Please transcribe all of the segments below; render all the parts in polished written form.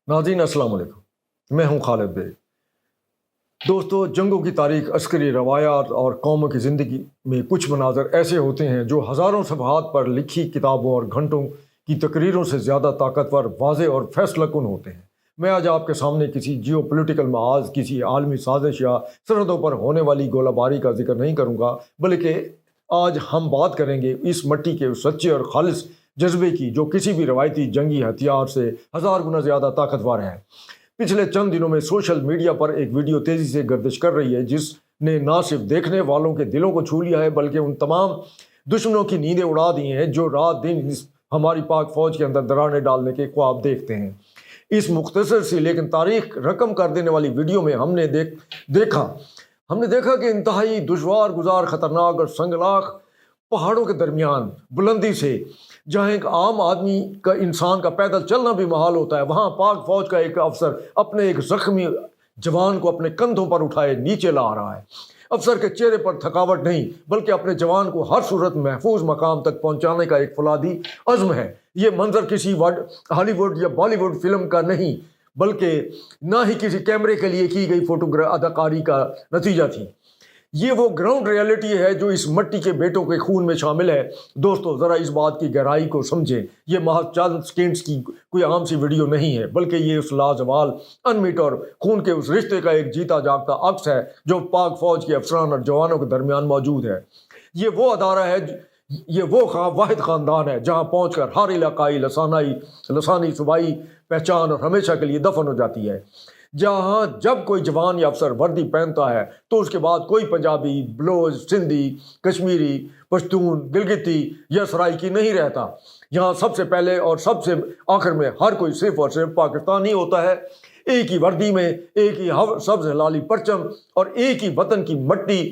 नाज़रीन अस्सलाम वालेकुम। मैं हूँ खालिद बेग। दोस्तों, जंगों की तारीख, अस्करी रवायात और कौमों की ज़िंदगी में कुछ मनाज़र ऐसे होते हैं जो हज़ारों सफ़हात पर लिखी किताबों और घंटों की तकरीरों से ज़्यादा ताकतवर, वाज़ेह और फैसलाकुन होते हैं। मैं आज आपके सामने किसी जियो पोलिटिकल महाज़, किसी आलमी साजिश या सरहदों पर होने वाली गोलाबारी का जिक्र नहीं करूँगा, बल्कि आज हम बात करेंगे इस मट्टी के उस सच्चे और खालिस जज्बे की जो किसी भी रवायती जंगी हथियार से हज़ार गुना ज़्यादा ताकतवर है। पिछले चंद दिनों में सोशल मीडिया पर एक वीडियो तेज़ी से गर्दिश कर रही है जिसने ना सिर्फ देखने वालों के दिलों को छू लिया है, बल्कि उन तमाम दुश्मनों की नींदें उड़ा दी हैं जो रात दिन हमारी पाक फ़ौज के अंदर दरारें डालने के ख्वाब देखते हैं। इस मुख्तसर सी लेकिन तारीख रकम कर देने वाली वीडियो में हमने देखा कि इंतहाई दुश्वार गुजार, खतरनाक और संगलाख पहाड़ों के दरमियान बुलंदी से जहाँ एक आम आदमी का, इंसान का पैदल चलना भी महाल होता है, वहाँ पाक फौज का एक अफसर अपने एक जख्मी जवान को अपने कंधों पर उठाए नीचे ला रहा है। अफसर के चेहरे पर थकावट नहीं, बल्कि अपने जवान को हर सूरत महफूज मकाम तक पहुँचाने का एक फौलादी अज़्म है। ये मंजर किसी हॉलीवुड या बॉलीवुड फिल्म का नहीं, बल्कि ना ही किसी कैमरे के लिए की गई अदाकारी का नतीजा थी। ये वो ग्राउंड रियलिटी है जो इस मट्टी के बेटों के खून में शामिल है। दोस्तों, ज़रा इस बात की गहराई को समझें। ये महज चंद सेकंड्स की कोई आम सी वीडियो नहीं है, बल्कि ये उस लाजवाल, अनमिट और खून के उस रिश्ते का एक जीता जागता अक्स है जो पाक फौज के अफसरान और जवानों के दरमियान मौजूद है। ये वो अदारा है, ये वो वाहिद ख़ानदान है जहाँ पहुँचकर हर इलाकाई लसानी सूबाई पहचान और हमेशा के लिए दफन हो जाती है। जहाँ जब कोई जवान या अफसर वर्दी पहनता है तो उसके बाद कोई पंजाबी, बलोच, सिंधी, कश्मीरी, पश्तून, गिलगिती या सराइकी नहीं रहता। यहाँ सबसे पहले और सबसे आखिर में हर कोई सिर्फ और सिर्फ पाकिस्तानी होता है। एक ही वर्दी में, एक ही सब्ज़ हलाली परचम और एक ही वतन की मट्टी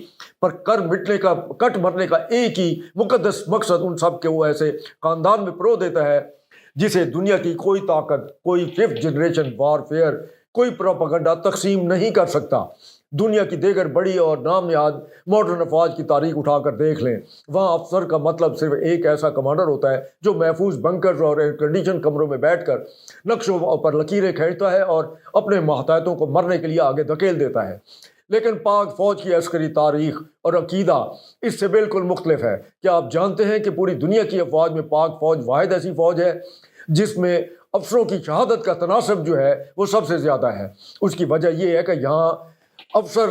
पर कट मरने का एक ही मुकद्दस मकसद उन सब के वो ऐसे ख़ानदान में परो देता है जिसे दुनिया की कोई ताकत, कोई फिफ्थ जनरेशन वॉरफेयर, कोई प्रोपेगेंडा तकसीम नहीं कर सकता। दुनिया की दीगर बड़ी और नामयाद मॉडर्न अफवाज की तारीख उठाकर देख लें। वहाँ अफसर का मतलब सिर्फ एक ऐसा कमांडर होता है जो महफूज बंकर्स और एयर कंडीशन कमरों में बैठकर नक्शों पर लकीरें खींचता है और अपने मातहतों को मरने के लिए आगे धकेल देता है। लेकिन पाक फौज की अस्करी तारीख और अकीदा इससे बिल्कुल मुख्तलिफ है। क्या आप जानते हैं कि पूरी दुनिया की अफवाज में पाक फौज वाहिद ऐसी फौज है जिसमें अफसरों की शहादत का तनासब जो है वो सबसे ज़्यादा है। उसकी वजह यह है कि यहाँ अफसर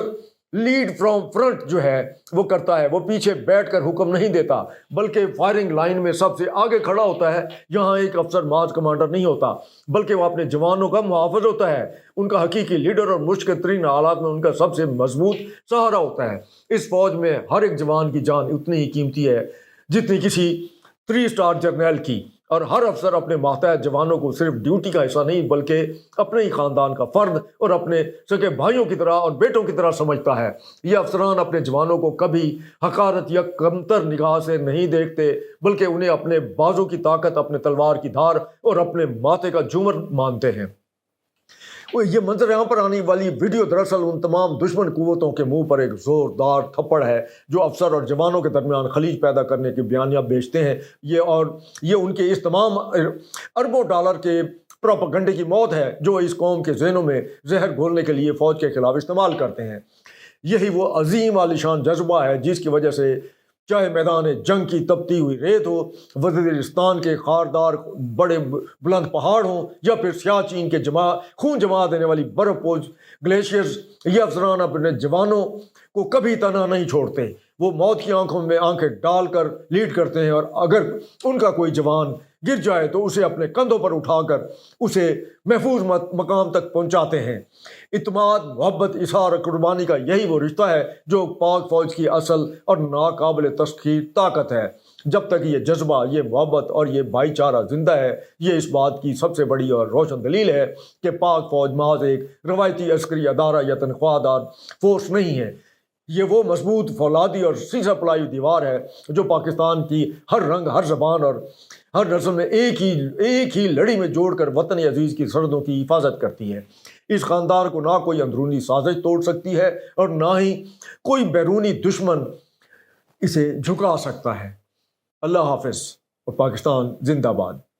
लीड फ्रॉम फ्रंट जो है वो करता है, वो पीछे बैठकर हुक्म नहीं देता, बल्कि फायरिंग लाइन में सबसे आगे खड़ा होता है। यहाँ एक अफसर माज कमांडर नहीं होता, बल्कि वो अपने जवानों का मुहाफ़िज़ होता है, उनका हकीकी लीडर और मुश्किल तरीन हालात में उनका सबसे मजबूत सहारा होता है। इस फौज में हर एक जवान की जान उतनी ही कीमती है जितनी किसी 3 स्टार जर्नल की, और हर अफसर अपने मातहत जवानों को सिर्फ ड्यूटी का हिस्सा नहीं, बल्कि अपने ही ख़ानदान का फ़र्द और अपने सगे भाइयों की तरह और बेटों की तरह समझता है। ये अफसरान अपने जवानों को कभी हकारत या कमतर निगाह से नहीं देखते, बल्कि उन्हें अपने बाजों की ताकत, अपने तलवार की धार और अपने माथे का झूमर मानते हैं। ये मंजर यहाँ पर आने वाली वीडियो दरअसल उन तमाम दुश्मन कुव्वतों के मुंह पर एक ज़ोरदार थप्पड़ है जो अफसर और जवानों के दरमियान खलीज पैदा करने की बयानियाँ बेचते हैं। ये उनके इस तमाम अरबों डॉलर के प्रोपेगेंडे की मौत है जो इस कौम के ज़हनों में जहर घोलने के लिए फ़ौज के खिलाफ इस्तेमाल करते हैं। यही वो अजीम आलिशान जज्बा है जिसकी वजह से चाहे मैदान जंग की तपती हुई रेत हो, वज़ीरिस्तान के खारदार बड़े बुलंद पहाड़ हों, या फिर सियाचिन के खून जमा देने वाली बर्फपोश ग्लेशियर्स, ये अफसरान अपने जवानों को कभी तना नहीं छोड़ते। वो मौत की आंखों में आंखें डालकर लीड करते हैं, और अगर उनका कोई जवान गिर जाए तो उसे अपने कंधों पर उठाकर उसे महफूज मकाम तक पहुंचाते हैं। इत्मीनान, मोहब्बत, इशार, कुर्बानी का यही वो रिश्ता है जो पाक फौज की असल और नाकाबिल तस्खीर ताकत है। जब तक ये जज्बा, ये मोहब्बत और ये भाईचारा जिंदा है, ये इस बात की सबसे बड़ी और रोशन दलील है कि पाक फौज महज एक रवायती अस्करी अदारा या तनख्वाहदार फोर्स नहीं है। ये वो मजबूत फौलादी और सीसा पलाई दीवार है जो पाकिस्तान की हर रंग, हर ज़बान और हर नस्ल में एक ही लड़ी में जोड़कर वतन अजीज़ की सरहदों की हिफाजत करती है। इस ख़ानदान को ना कोई अंदरूनी साजिश तोड़ सकती है और ना ही कोई बैरूनी दुश्मन इसे झुका सकता है। अल्लाह हाफ़िज़ और पाकिस्तान जिंदाबाद।